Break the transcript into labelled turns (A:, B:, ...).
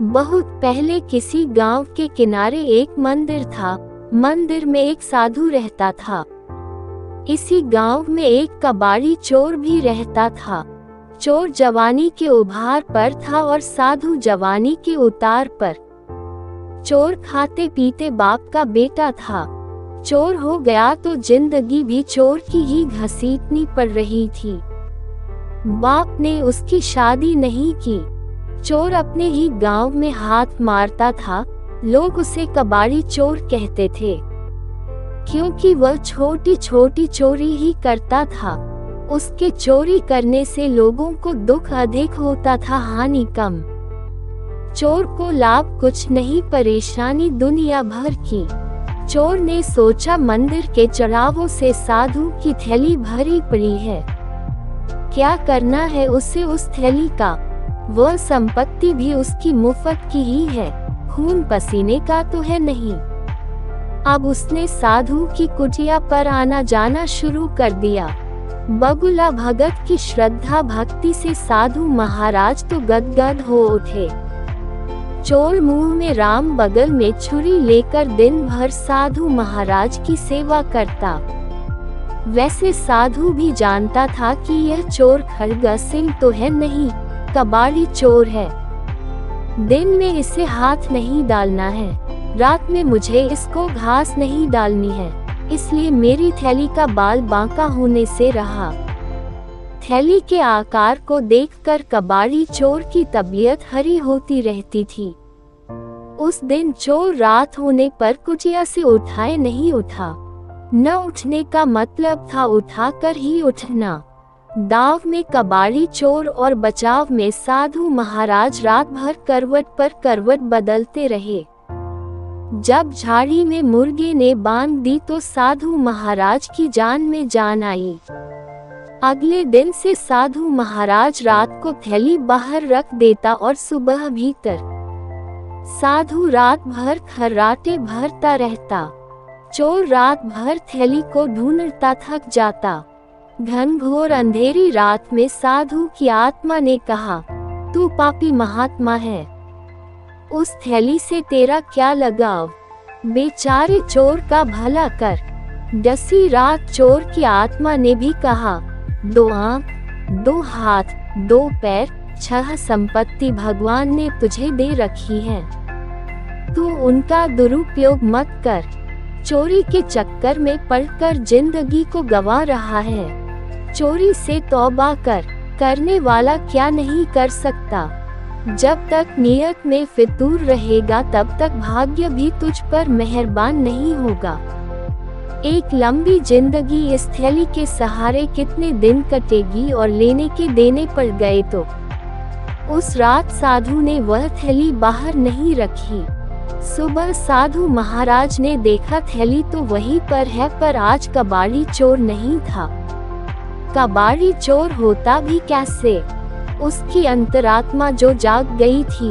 A: बहुत पहले किसी गांव के किनारे एक मंदिर था। मंदिर में एक साधु रहता था। इसी गांव में एक कबाड़ी चोर भी रहता था। चोर जवानी के उभार पर था और साधु जवानी के उतार पर। चोर खाते पीते बाप का बेटा था। चोर हो गया तो जिंदगी भी चोर की ही घसीटनी पड़ रही थी। बाप ने उसकी शादी नहीं की। चोर अपने ही गांव में हाथ मारता था। लोग उसे कबाड़ी चोर कहते थे, क्योंकि वह छोटी छोटी चोरी ही करता था। उसके चोरी करने से लोगों को दुख अधिक होता था, हानि कम। चोर को लाभ कुछ नहीं, परेशानी दुनिया भर की। चोर ने सोचा, मंदिर के चढ़ावों से साधु की थैली भरी पड़ी है, क्या करना है उसे उस थैली का। वह संपत्ति भी उसकी मुफ्त की ही है, खून पसीने का तो है नहीं। अब उसने साधु की कुटिया पर आना जाना शुरू कर दिया। बगुला भगत की श्रद्धा भक्ति से साधु महाराज तो गदगद हो उठे। चोर मुंह में राम बगल में छुरी लेकर दिन भर साधु महाराज की सेवा करता। वैसे साधु भी जानता था कि यह चोर खड़ग सिंह तो है नहीं, कबाड़ी चोर है। दिन में इसे हाथ नहीं डालना है, रात में मुझे इसको घास नहीं डालनी है, इसलिए मेरी थैली का बाल बांका होने से रहा। थैली के आकार को देखकर कबाड़ी चोर की तबीयत हरी होती रहती थी। उस दिन चोर रात होने पर कुटिया से उठाए नहीं उठा। न उठने का मतलब था उठाकर ही उठना। दाव में कबाड़ी चोर और बचाव में साधु महाराज रात भर करवट पर करवट बदलते रहे। जब झाड़ी में मुर्गे ने बांध दी तो साधु महाराज की जान में जान आई। अगले दिन से साधु महाराज रात को थैली बाहर रख देता और सुबह भीतर। साधु रात भर खर्राटे भरता रहता। चोर रात भर थैली को ढूंढता थक जाता। घनघोर अंधेरी रात में साधु की आत्मा ने कहा, तू पापी महात्मा है, उस थैली से तेरा क्या लगाव, बेचारे चोर का भला कर। डसी रात चोर की आत्मा ने भी कहा, 2 आंख, 2 हाथ, 2 पैर, 6 संपत्ति भगवान ने तुझे दे रखी है, तू उनका दुरुपयोग मत कर। चोरी के चक्कर में पड़कर जिंदगी को गंवा रहा है। चोरी से तौबा कर, करने वाला क्या नहीं कर सकता। जब तक नियत में फितूर रहेगा तब तक भाग्य भी तुझ पर मेहरबान नहीं होगा। एक लंबी जिंदगी इस थैली के सहारे कितने दिन कटेगी और लेने के देने पड़ गए तो। उस रात साधु ने वह थैली बाहर नहीं रखी। सुबह साधु महाराज ने देखा थैली तो वहीं पर है, पर आज कबाड़ी चोर नहीं था। कबाड़ी चोर होता भी कैसे? उसकी अंतरात्मा जो जाग गई थी।